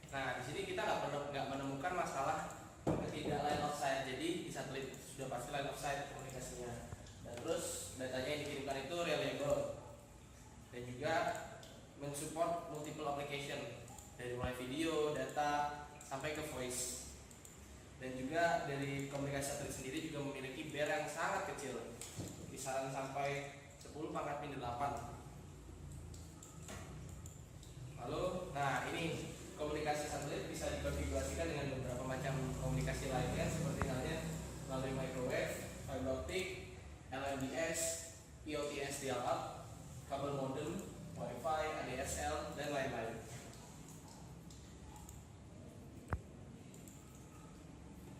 Nah, di sini kita nggak menemukan masalah ketidak line of sight. Jadi di satelit sudah pasti line of sight komunikasinya. Dan terus datanya yang dikirimkan itu reliable dan juga mensupport multiple application dari mulai video, data sampai ke voice. Dan juga dari komunikasi satelit sendiri juga memiliki band yang sangat kecil, kisaran sampai 10 pangkat min 8. Lalu, nah ini komunikasi satelit bisa dikonfigurasikan dengan beberapa macam komunikasi lainnya seperti halnya melalui microwave, fiber optic, LMDS, POTS dial-up, kabel modem, Wi-Fi, ADSL, dan lain-lain.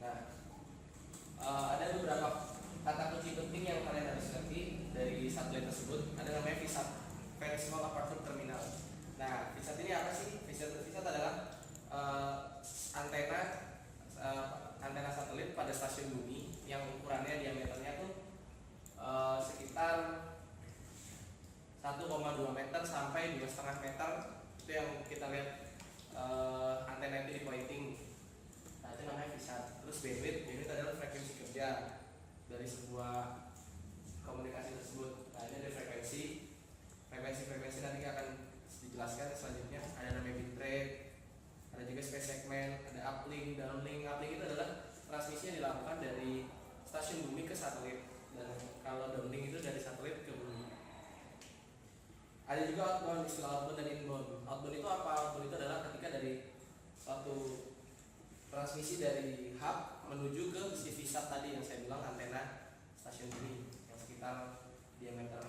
Nah, ada beberapa kata kunci penting yang kalian harus ngerti dari satelit tersebut. Ada namanya VSAT, Very Small Aperture Terminal. Nah, VSAT ini apa sih? VSAT adalah antena antena satelit pada stasiun bumi yang ukurannya diameternya tuh sekitar 1,2 meter sampai 2,5 meter. Itu yang kita lihat antena itu di pointing. Nah, itu namanya VSAT. Terus bandwidth adalah frekuensi kerja dari sebuah komunikasi tersebut. Nah, ini ada frekuensi nanti akan dijelaskan selanjutnya. Ada namanya bitrate, ada juga space segment, ada uplink, downlink. Uplink itu adalah transmisi yang dilakukan dari stasiun bumi ke satelit, dan kalau downlink itu dari satelit ke bumi. Ada juga outbound, istilah outbound dan inbound. Outbound itu apa? Outbound itu adalah ketika dari suatu transmisi dari hub menuju ke si VSAT tadi yang saya bilang antena stasiun bumi yang sekitar diameter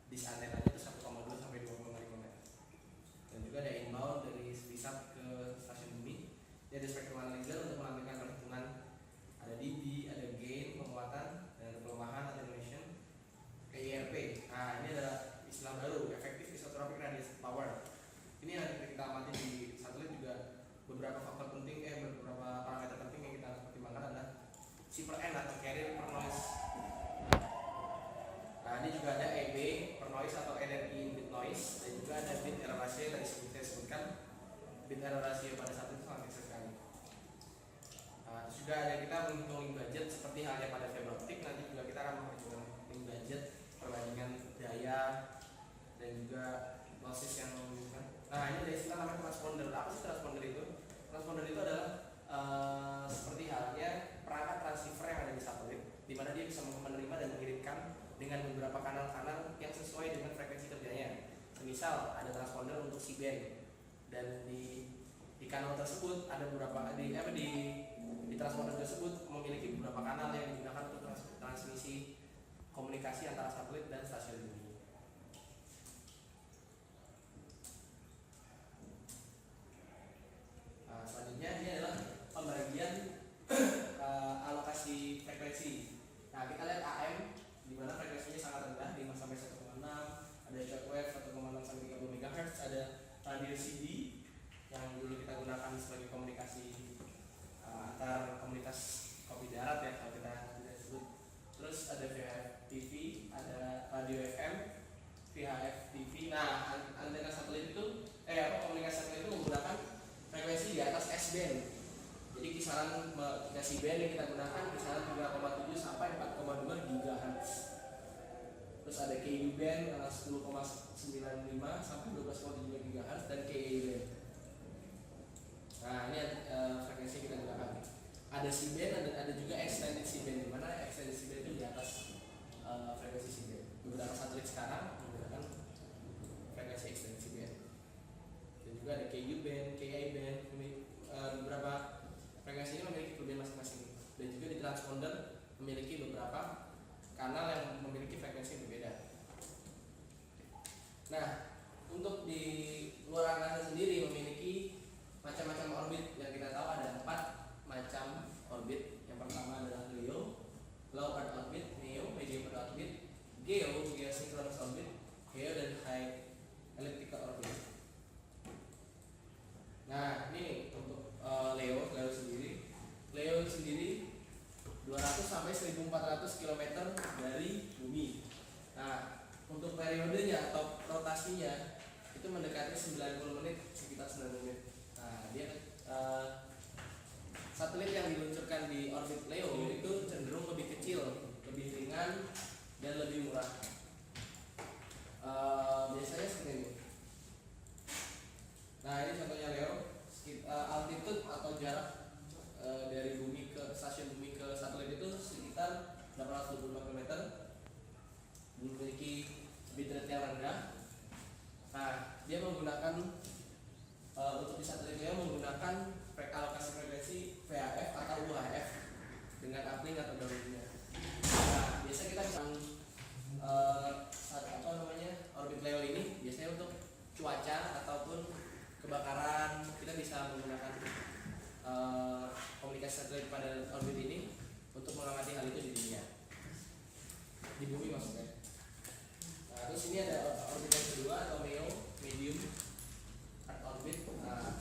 disk antenanya itu 1,2 sampai 2,5 meter. Dan juga ada inbound dari VSAT ke stasiun bumi. Dia ada spektrum analyzer untuk menampilkan perhitungan. Ada dB, ada gain, penguatan, dan ada pelemahan, attenuation, IRP. Nah, ini adalah istilah baru, effective isotropic radiation power. Ini yang kita amati di satelit juga. Beberapa faktor penting, beberapa parameter penting yang kita pertimbangkan adalah C per N atau carrier per noise. Nah, ini juga ada EB per noise atau energy in bit noise, dan juga ada bit error ratio yang tadi saya sebutkan. Bit error ratio pada saat itu sangat kecil sekali. Nah, terus juga ada kita menghitung link budget seperti halnya pada fiber optic. Nanti juga kita akan menghitung link budget, perbandingan daya, dan juga losses yang membutuhkan. Nah, ini ada istilah namanya transponder. Apa sih transponder itu? Transponder itu adalah seperti halnya perangkat transceiver yang ada di satelit, di mana dia bisa menerima dan mengirimkan dengan beberapa kanal-kanal yang sesuai dengan frekuensi kerjanya. Misal ada transponder untuk C-band, dan di kanal tersebut ada beberapa di transponder tersebut memiliki beberapa kanal yang digunakan untuk transmisi komunikasi antara satelit dan stasiun bumi. Nah, selanjutnya ini adalah pembagian alokasi frekuensi. Nah, kita lihat AM di mana frekuensinya sangat rendah, 5 sampai 1,6, ada shortwave 1,6 sampai 30 MHz, ada radio CD yang dulu kita gunakan sebagai komunikasi antar komunitas kopi darat ya kalau kita tidak sebut. Terus ada VHF TV, ada radio FM, VHF TV. Nah, antena satelit itu komunikasi satelit itu menggunakan frekuensi di atas S-band. Jadi kisaran komunikasi band yang kita gunakan kisaran 3,7 sampai 4,2 GHz. Terus ada KU band 10,95 sampai 12,7 GHz dan KA band. Nah, ini frekuensi yang kita gunakan. Ada C-band, ada juga extended C-band, di mana extended C-band itu di atas frekuensi C-band. Beberapa satelit sekarang menggunakan frekuensi extended C-band. Dan juga ada KU band, KA band, beberapa frekuensi ini memiliki kelebihan masing-masing. Dan juga di transponder memiliki beberapa kanal yang memiliki frekuensi yang berbeda. Nah, untuk di luar angkasa sendiri memiliki macam-macam orbit. Yang kita tahu ada 4 macam orbit. Yang pertama adalah LEO, Low Earth Orbit, MEO, Medium Earth Orbit, Geosynchronous Orbit, Geo, dan High Elliptical Orbit. Nah, ini untuk LEO sendiri. LEO sendiri 200 sampai 1400 km dari bumi. Nah, untuk periodenya atau rotasinya itu mendekati 90 menit, sekitar 90 menit. Nah, dia orbit Leo itu cenderung lebih kecil, lebih ringan, dan lebih murah. Biasanya seperti ini. Nah, ini contohnya Leo. Altitude atau jarak dari bumi ke stasiun bumi ke satelit itu sekitar 825 km, memiliki bit rate yang rendah. Nah, dia menggunakan untuk di satelit Leo menggunakan alokasi frekuensi VHF atau UHF dengan uplink atau downlinknya. Nah, biasa kita bisa orbit Leo ini biasanya untuk cuaca ataupun kebakaran, kita bisa menggunakan komunikasi satelit pada orbit ini untuk mengamati hal itu di dunia, di bumi maksudnya. Nah, terus ini ada orbit yang kedua atau MEO, medium earth orbit. Nah,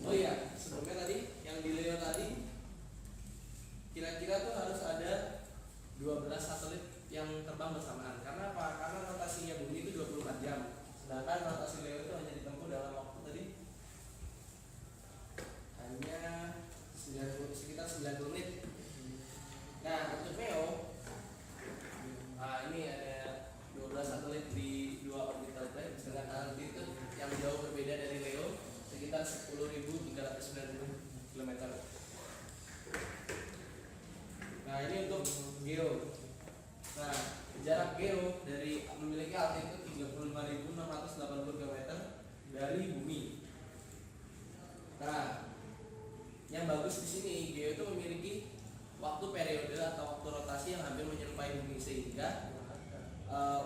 oh iya, sebelumnya tadi yang di Leo tadi kira-kira tuh harus ada 12 satelit yang terbang bersamaan. Karena apa? Karena rotasinya bumi itu 24 jam. Sedangkan rotasi Leo itu hanya ditempuh dalam waktu tadi hanya sekitar 90 menit. Nah, untuk MEO, ini ada 12 satelit di 2 orbital plane dengan altitude yang jauh berbeda dari Leo, sekitar 10.390 km. Nah, ini untuk GEO. Nah, jarak GEO dari memiliki altitude 35.680 km dari bumi. Nah, yang bagus di sini GEO itu memiliki waktu periode atau waktu rotasi yang hampir menyerupai bumi, sehingga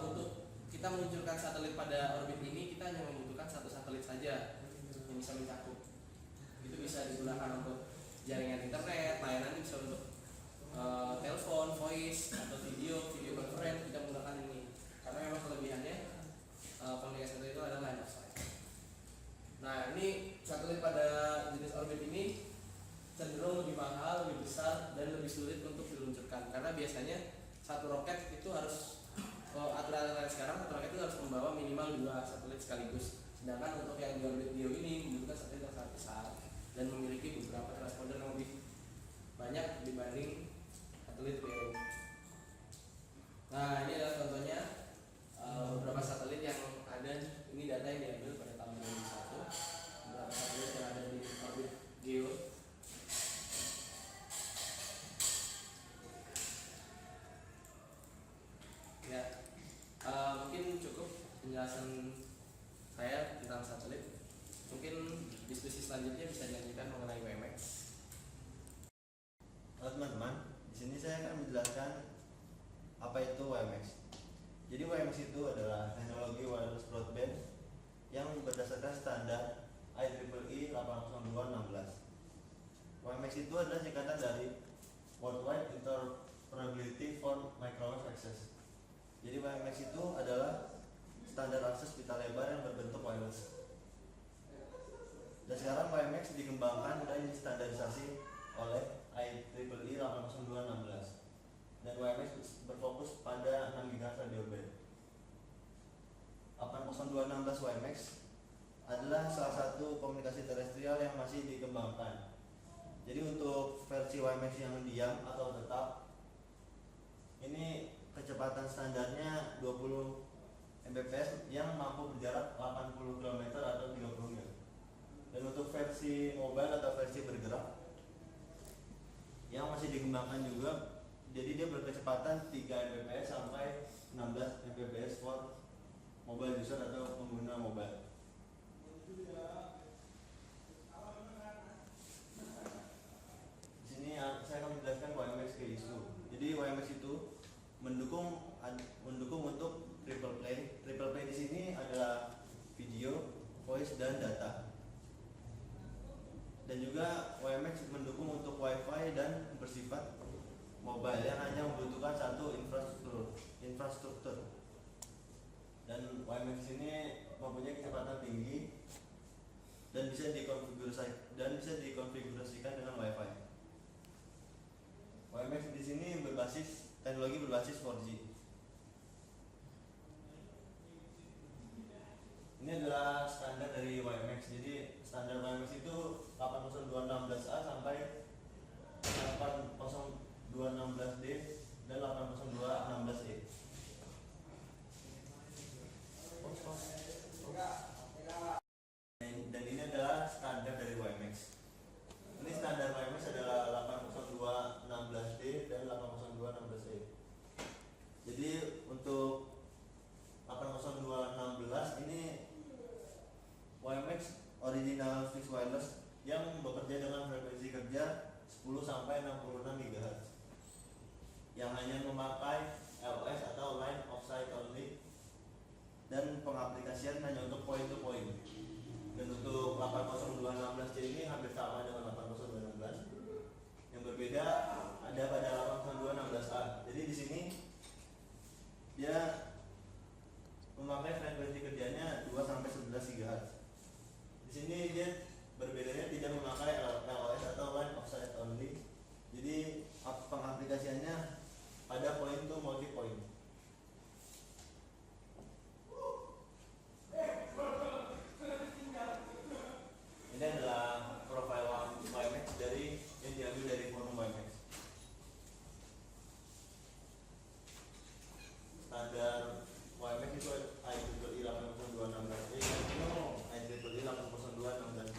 untuk kita meluncurkan satelit pada orbit ini kita hanya membutuhkan satu satelit saja yang bisa mencakup. Itu bisa digunakan untuk jaringan internet, layanan bisa untuk telepon, voice atau video conference, kita menggunakan ini. Karena memang kelebihannya komunikasi satelit itu adalah line of sight. Nah, ini satelit pada jenis orbit ini cenderung lebih mahal, lebih besar, dan lebih sulit untuk diluncurkan. Karena biasanya satu roket itu harus aturan sekarang satu roket itu harus membawa minimal 2 satelit sekaligus. Sedangkan untuk yang di orbit GEO ini membutuhkan satelit yang sangat besar dan memiliki beberapa transponder yang lebih banyak dibanding satelit Leo. Nah, ini adalah contohnya beberapa satelit yang ada. Ini data yang diambil pada tahun 2001. Beberapa satelit yang ada di orbit GEO. Ya, mungkin cukup penjelasan saya tentang satelit. Mungkin diskusi selanjutnya bisa dilanjutkan mengenai WMX. Halo teman-teman, di sini saya akan menjelaskan apa itu WMX. Jadi WMX itu adalah teknologi wireless broadband yang berdasarkan standar IEEE 802.16. WMX itu adalah singkatan dari Worldwide Interoperability for Microwave Access. Jadi WMX itu adalah standar akses pita lebar yang berbentuk wireless. Dan sekarang WMX dikembangkan dan distandarisasi oleh IEEE 802.16. Dan WMX berfokus pada 6 GHz radio band. 802.16 WMX adalah salah satu komunikasi terestrial yang masih dikembangkan. Jadi untuk versi WMX yang diam atau tetap, ini kecepatan standarnya 20 Mbps yang mampu berjarak 80 km atau 30 mil. Dan untuk versi mobile atau versi bergerak yang masih dikembangkan juga, jadi dia berkecepatan 3 Mbps sampai 16 Mbps for mobile user atau pengguna mobile. Di sini saya akan menjelaskan WMX ke isu. Jadi WMX itu mendukung untuk triple play. Triple play di sini adalah video, voice, dan data. Dan juga WMX mendukung untuk WiFi dan bersifat mobile yang hanya membutuhkan satu infrastruktur. Dan WMX ini mempunyai kecepatan tinggi dan bisa dikonfigurasikan dengan WiFi. WMX di sini teknologi berbasis 4G. Ini adalah standar dari WMX. Jadi standar WMX itu 802.16a sampai 802.16 yang bekerja dengan frekuensi kerja 10 sampai 66 GHz yang hanya memakai LOS atau line of sight only, dan pengaplikasian hanya untuk point to point. Dan untuk 80216C ini hampir sama dengan 80216. Yang berbeda ada pada 80216A. Jadi di sini dia memakai frekuensi kerjanya 2 sampai 11 GHz. Di sini dia berbedanya tidak memakai LOS atau line of sight only. Jadi pengaplikasiannya pada point to multi point. Ini adalah profile WiMAX yang diambil dari forum WiMAX. Standar WiMAX itu IEEE 80216E dan IEEE 80216B.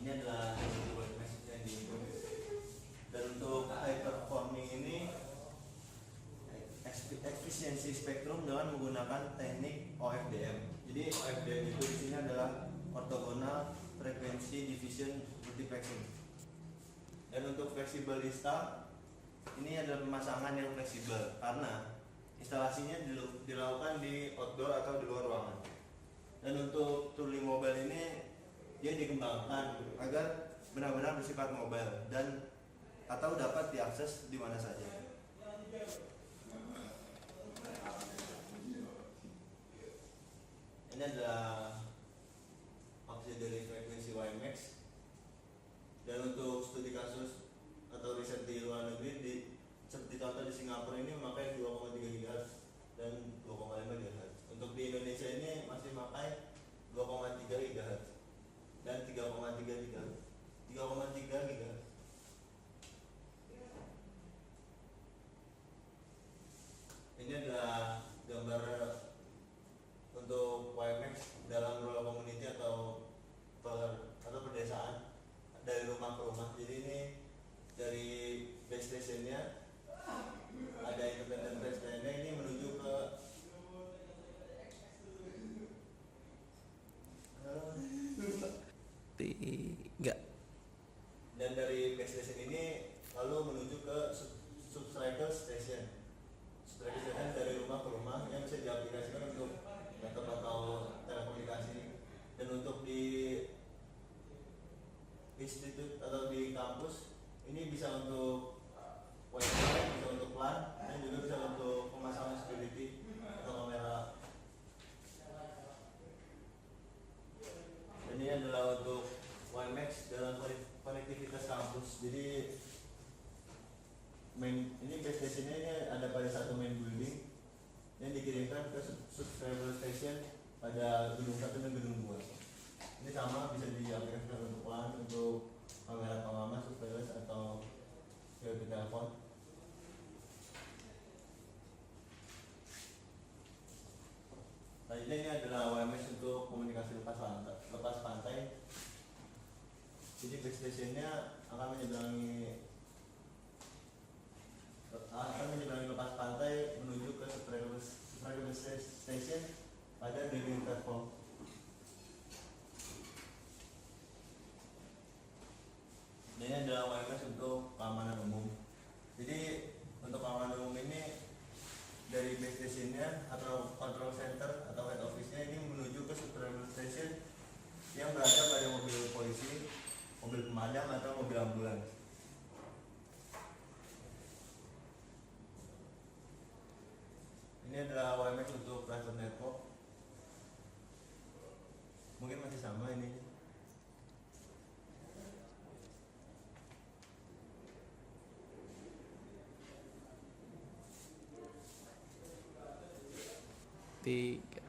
Ini adalah WiMAX yang diintroduksi. Dan untuk high performing ini efisiensi spektrum dengan menggunakan teknik OFDM. Jadi OFDM itu di sini adalah orthogonal frequency division multiplexing. Dan untuk fleksibel install ini adalah pemasangan yang fleksibel karena instalasinya dilakukan di outdoor atau di luar ruangan. Dan untuk Truly Mobile ini dia dikembangkan agar benar-benar bersifat mobile dan atau dapat diakses di mana saja. Ini adalah auxiliary frekuensi WiMAX. Dan untuk studi kasus atau riset di luar negeri seperti contoh di Singapura ini memakai 2,3 GHz dan 2,5 GHz. Untuk di Indonesia ini masih memakai 2,3 GHz dan 3,3 GHz. Ini adalah gambar untuk WiMAX dalam rural community atau pedesaan dari rumah ke rumah. Jadi ini dari base stationnya ada independent base stationnya ini menuju ke tiga. Dan dari base station ini lalu menuju ke subscriber station. Subscriber station dari rumah ke rumah yang bisa diaplikasikan untuk laptop atau telekomunikasi. Dan untuk di institut atau di kampus ini bisa untuk wifi, bisa untuk LAN, dan juga bisa untuk pemasangan security atau kamera. Dan ini adalah untuk WiMAX dalam konektivitas kampus. Jadi ini base stationnya ini ada pada satu main building yang dikirimkan ke subscriber station pada gedung 1 dan gedung 2. Ini sama bisa diaplikasikan untuk LAN, untuk kamera pengaman, surveillance atau security telepon. Selanjutnya ini adalah WiMAX untuk komunikasi lepas pantai. Jadi base stationnya akan menyeberangi lepas pantai menuju ke subscriber station pada building platform. Dan ini adalah WiMAX untuk keamanan umum. Jadi untuk keamanan umum ini dari base stationnya atau control center atau head office-nya ini menuju ke subscriber station yang berada pada mobil polisi, mobil pemadam atau mobil ambulans. Ini adalah WiMAX untuk private network. Mungkin masih sama ini. Tiga.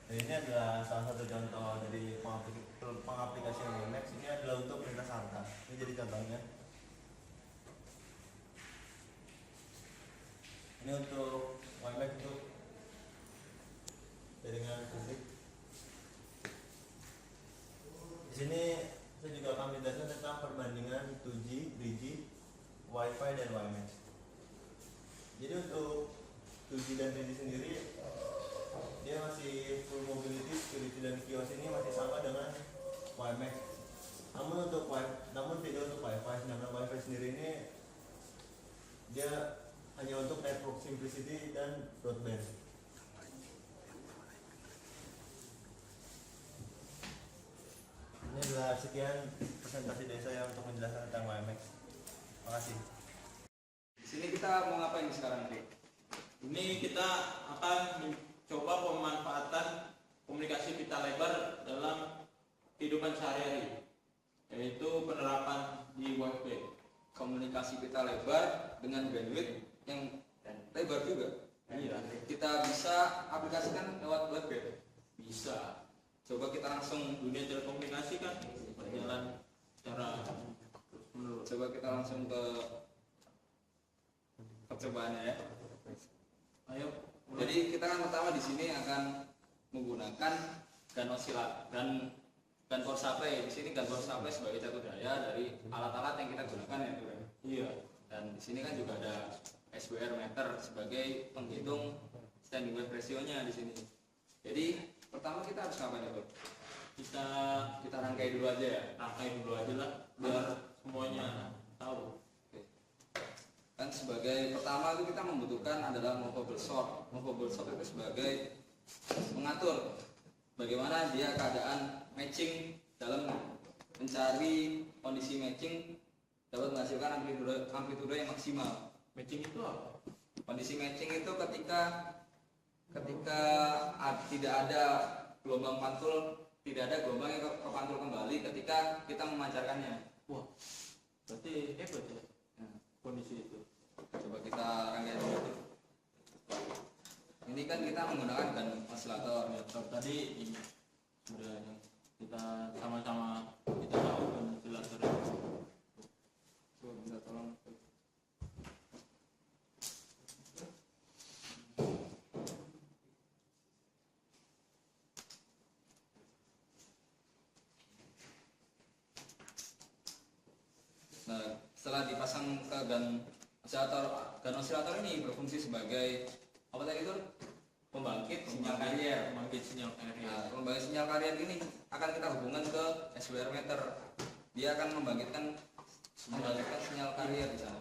Dan ini adalah salah satu contoh dari pengaplikasian WiMAX. Ini adalah untuk perintah santai. Ini jadi contohnya. Ini untuk WiMAX untuk jaringan publik. Di sini saya juga akan menjelaskan tentang perbandingan 2G, 3G, Wi-Fi dan WiMAX. Jadi untuk 2G dan 3G sendiri dia masih full mobility, security dan kios ini masih sama dengan WiMAX. Namun tidak untuk Wi-Fi. Sedangkan Wi-Fi sendiri ini dia hanya untuk network simplicity dan broadband. Ini adalah sekian presentasi dari saya untuk menjelaskan tentang WiMAX. Makasih. Di sini kita mau ngapain sekarang, Dik? Ini kita akan mencoba pemanfaatan komunikasi pita lebar dalam kehidupan sehari-hari, yaitu penerapan di web. Komunikasi pita lebar dengan bandwidth yang lebar juga. Iya, Kita bisa aplikasikan lewat web ya? bisa. Coba kita langsung Dunia telekomunikasi kan berjalan secara menurut. coba kita langsung ke percobaannya ya. Ayo. Jadi kita kan pertama di sini akan menggunakan GAN power supply. Di sini GAN power supply sebagai cakup daya dari alat-alat yang kita gunakan ya, Bro. Iya. Dan di sini kan juga ada SWR meter sebagai penghitung standing wave ratio-nya di sini. Jadi pertama kita harus ngapain ya, Bro? Kita Rangkai dulu aja ya. rangkai dulu aja lah biar semuanya tahu. Kan sebagai pertama itu kita membutuhkan adalah movable sort. Movable sort itu sebagai mengatur bagaimana dia keadaan matching dalam mencari kondisi matching dapat menghasilkan amplitude yang maksimal. Matching itu apa? Kondisi matching itu ketika tidak ada gelombang pantul, tidak ada gelombang yang kepantul kembali ketika kita memancarkannya. Wah, berarti hebat ya Nah, kondisi itu. coba kita rangkai dulu. Ini kan kita menggunakan GAN oscillator. Tadi ini sudah yang kita sama-sama kita tahu kan oscillator itu. Coba minta tolong. Nah, setelah dipasang ke GAN oscillator ini berfungsi sebagai apa tadi itu? Pembangkit sinyal karier. Pembangkit sinyal karier. Nah, pembangkit sinyal karier ini akan kita hubungkan ke SWR meter. Dia akan membangkitkan sinyal karier di sana.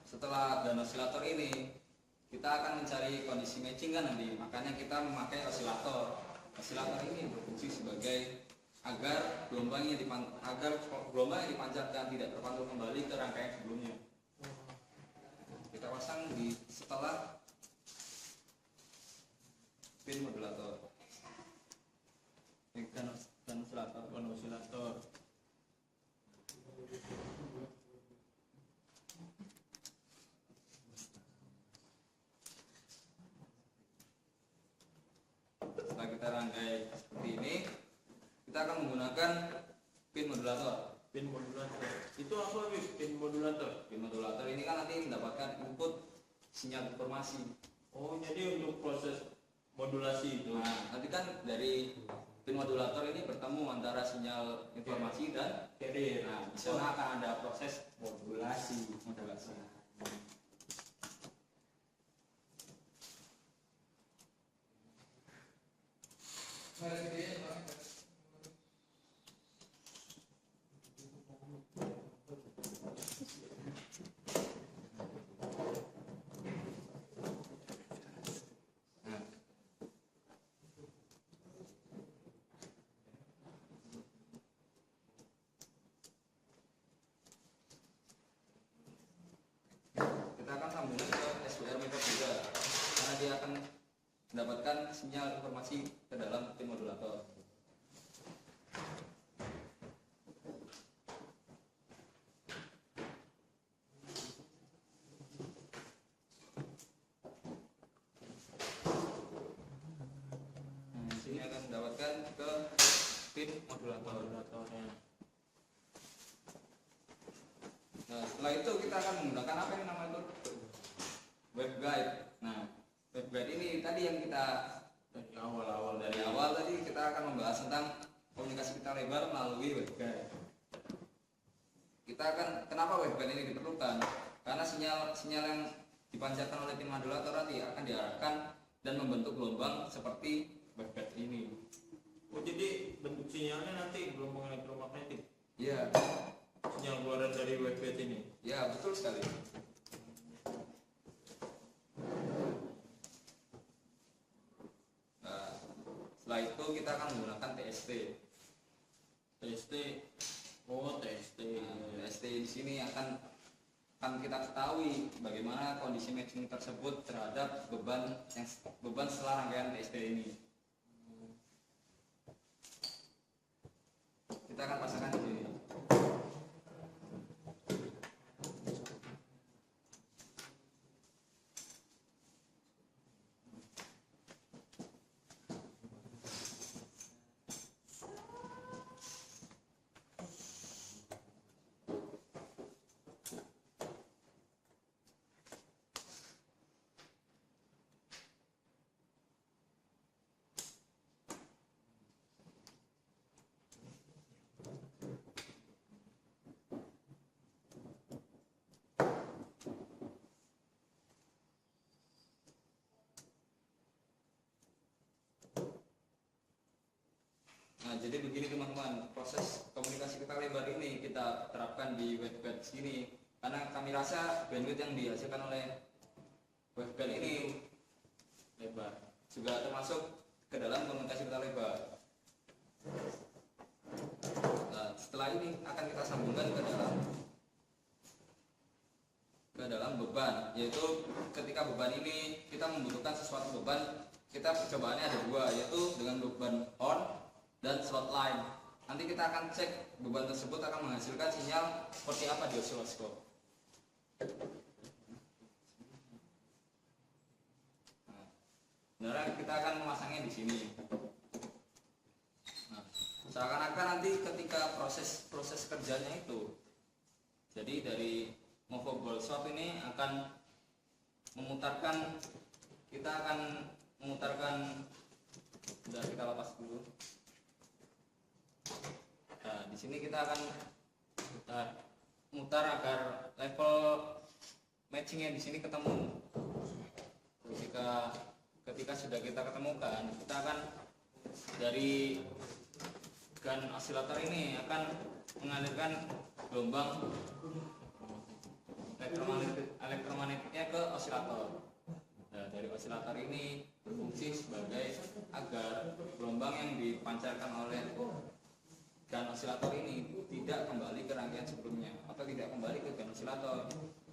Setelah GAN oscillator ini kita akan mencari kondisi matching kan nanti, makanya kita memakai osilator. Osilator ini berfungsi sebagai agar gelombang yang dipancarkan tidak terpantul kembali ke rangkaian sebelumnya. Kita pasang di setelah pin modulator. Ini GAN Oscillator. Setelah kita rangkai seperti ini, kita akan menggunakan pin modulator. Pin modulator. Itu apa, Wik? Pin modulator. Pin modulator ini kan nanti mendapatkan input sinyal informasi. Oh, jadi untuk proses modulasi itu. Nah, nanti kan dari pin modulator ini bertemu antara sinyal informasi dan Carrier. nah, di sana akan ada proses modulasi. Nah, kita akan sambungkan ke SWR meter juga karena dia akan mendapatkan sinyal informasi ke dalam pin modulator. Sini akan mendapatkan ke pin modulator. Modulatornya. Nah, setelah itu kita akan menggunakan apa yang namanya itu? waveguide. Nah, waveguide ini tadi yang kita Dari awal-awal dari awal tadi kita akan membahas tentang komunikasi pita lebar melalui waveguide. Kita akan, kenapa waveguide ini diperlukan? Karena sinyal yang dipancarkan oleh pin modulator nanti akan diarahkan dan membentuk gelombang seperti waveguide ini. Oh, jadi bentuk sinyalnya nanti gelombang elektromagnetik. Ya, Sinyal keluaran dari waveguide ini. ya betul sekali. Nah, setelah itu kita akan menggunakan TST. TST. Oh, TST. TST di sini akan kita ketahui bagaimana kondisi matching tersebut terhadap beban setelah rangkaian TST ini. Kita akan pasangkan di sini. Nah, jadi begini teman-teman, proses komunikasi pita lebar ini kita terapkan di waveguide sini karena kami rasa bandwidth yang dihasilkan oleh waveguide ini lebar juga termasuk ke dalam komunikasi pita lebar. Nah, setelah ini akan kita sambungkan ke dalam beban, yaitu ketika beban ini kita membutuhkan sesuatu beban, kita percobaannya ada dua, yaitu dengan beban on dan slot line. Nanti kita akan cek beban tersebut akan menghasilkan sinyal seperti apa di osiloskop. Nah, kita akan memasangnya di sini. Nah, seakan-akan nanti ketika proses kerjanya itu, jadi dari movable swap ini akan memutarkan, kita akan memutarkan, sudah kita lepas dulu. Nah, di sini kita akan mutar agar level matchingnya di sini ketemu. Ketika sudah kita ketemukan, kita akan dari gun osilator ini akan mengalirkan gelombang elektromagnetiknya ke osilator. Nah, dari osilator ini berfungsi sebagai agar gelombang yang dipancarkan oleh gun osilator ini tidak kembali ke rangkaian sebelumnya atau tidak kembali ke gun osilator.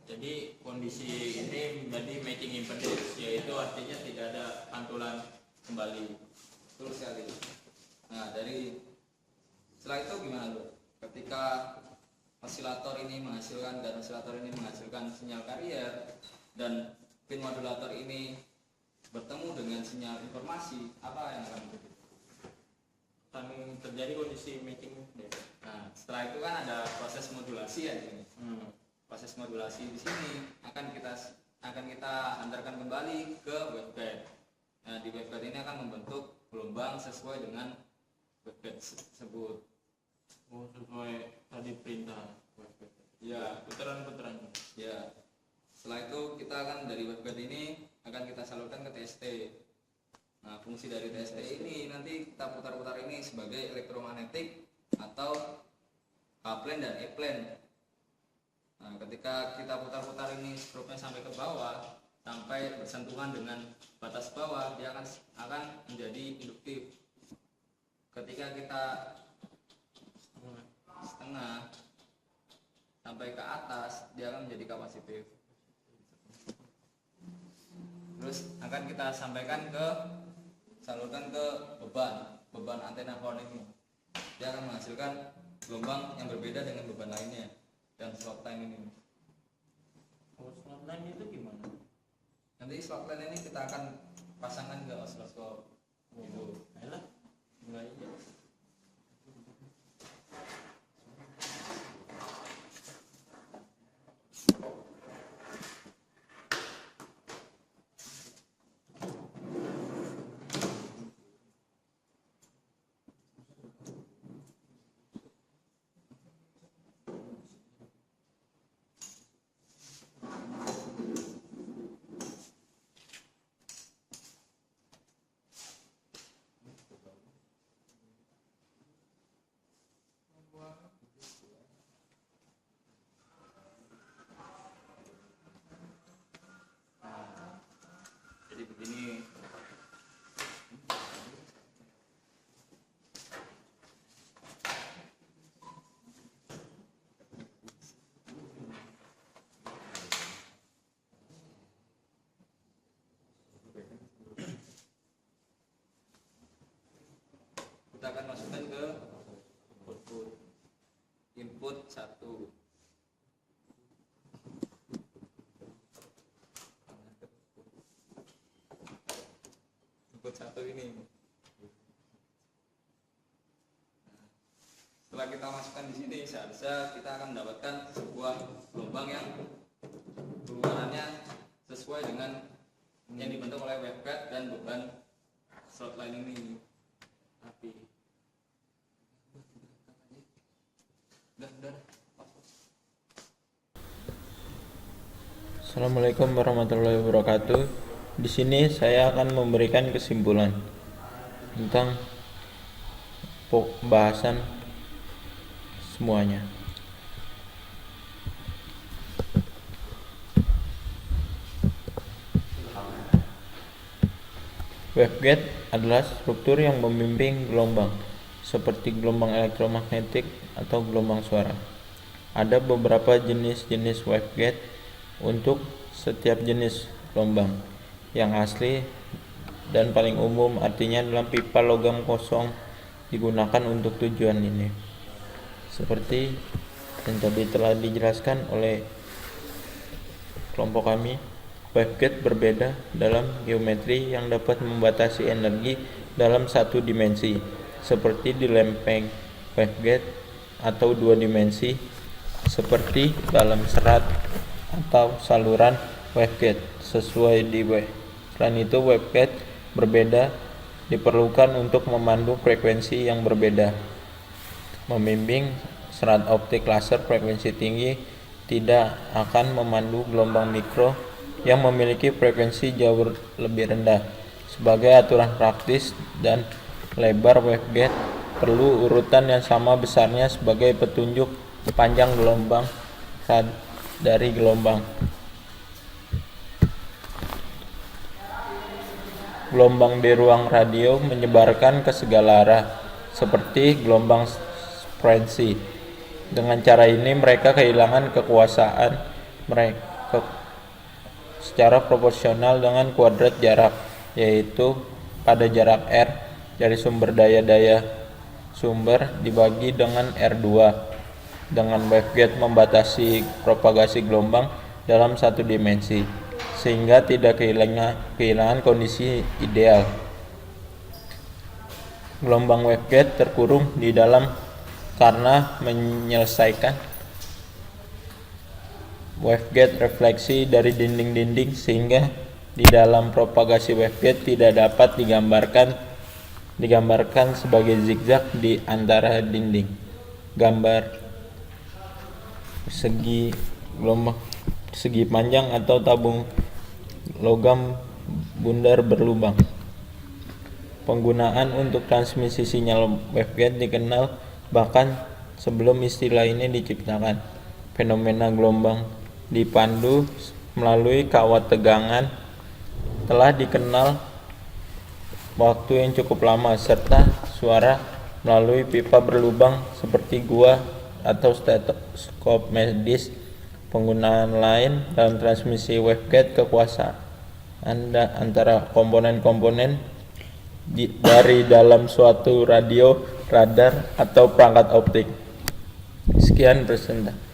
Jadi kondisi ini menjadi matching impedance, yaitu artinya tidak ada pantulan kembali. Betul sekali. Nah, setelah itu gimana tuh? Ketika osilator ini menghasilkan dan osilator ini menghasilkan sinyal karier dan pin modulator ini bertemu dengan sinyal informasi, apa yang akan terjadi? Akan terjadi kondisi matching impedance. Nah, setelah itu kan ada proses modulasi ya di sini. Proses modulasi di sini akan kita antarkan kembali ke waveguide. Nah, di waveguide ini akan membentuk gelombang sesuai dengan waveguide tersebut. Oh, sesuai tadi perintah waveguide. Ya, Putaran-putaran. ya. Setelah itu kita akan dari waveguide ini akan kita salurkan ke TST. Nah, fungsi dari TST ini nanti kita putar-putar ini sebagai elektromagnetik atau H-plane dan E-plane. Nah, ketika kita putar-putar ini strobe-nya sampai ke bawah, sampai bersentuhan dengan batas bawah, dia akan menjadi induktif. Ketika kita setengah sampai ke atas, dia akan menjadi kapasitif. Terus akan kita salurkan ke beban antena horn ini. Dia akan menghasilkan gelombang yang berbeda dengan beban lainnya dan slot line ini. Oh, slot line itu gimana? Nanti slot line ini kita akan pasangkan ke osiloskop. Gitu. Ayolah, mulai aja. ini kita akan masukkan ke output input 1. Input 1 ini. Setelah kita masukkan di sini, seharusnya kita akan mendapatkan sebuah gelombang yang keluarannya sesuai dengan yang dibentuk oleh waveguide dan beban slot line ini. Tapi Assalamualaikum warahmatullahi wabarakatuh. Di sini saya akan memberikan kesimpulan tentang pembahasan semuanya. Waveguide adalah struktur yang membimbing gelombang, seperti gelombang elektromagnetik atau gelombang suara. Ada beberapa jenis-jenis waveguide untuk setiap jenis gelombang. Yang asli dan paling umum artinya dalam pipa logam kosong digunakan untuk tujuan ini. Seperti yang tadi telah dijelaskan oleh kelompok kami, waveguide berbeda dalam geometri yang dapat membatasi energi dalam satu dimensi, seperti di lempeng waveguide, atau dua dimensi, seperti dalam serat atau saluran waveguide sesuai di W. Selain itu, waveguide berbeda diperlukan untuk memandu frekuensi yang berbeda. Membimbing serat optik laser frekuensi tinggi tidak akan memandu gelombang mikro yang memiliki frekuensi jauh lebih rendah. Sebagai aturan praktis dan lebar waveguide perlu urutan yang sama besarnya sebagai petunjuk panjang gelombang dari gelombang. Gelombang di ruang radio menyebarkan ke segala arah, seperti gelombang frekuensi. Dengan cara ini mereka kehilangan kekuasaan mereka secara proporsional dengan kuadrat jarak, yaitu pada jarak R dari sumber daya sumber dibagi dengan R2. Dengan waveguide membatasi propagasi gelombang dalam satu dimensi, sehingga tidak kehilangan kondisi ideal. Gelombang waveguide terkurung di dalam karena menyelesaikan waveguide refleksi dari dinding-dinding, sehingga di dalam propagasi waveguide tidak dapat digambarkan sebagai zigzag di antara dinding. Gambar gelombang segi panjang atau tabung logam bundar berlubang. Penggunaan untuk transmisi sinyal waveguide dikenal bahkan sebelum istilah ini diciptakan. Fenomena gelombang dipandu melalui kawat tegangan telah dikenal waktu yang cukup lama, serta suara melalui pipa berlubang seperti gua atau stetoskop medis. Penggunaan lain dalam transmisi waveguide kekuasaan antara komponen-komponen dari dalam suatu radio, radar, atau perangkat optik. Sekian presentasi.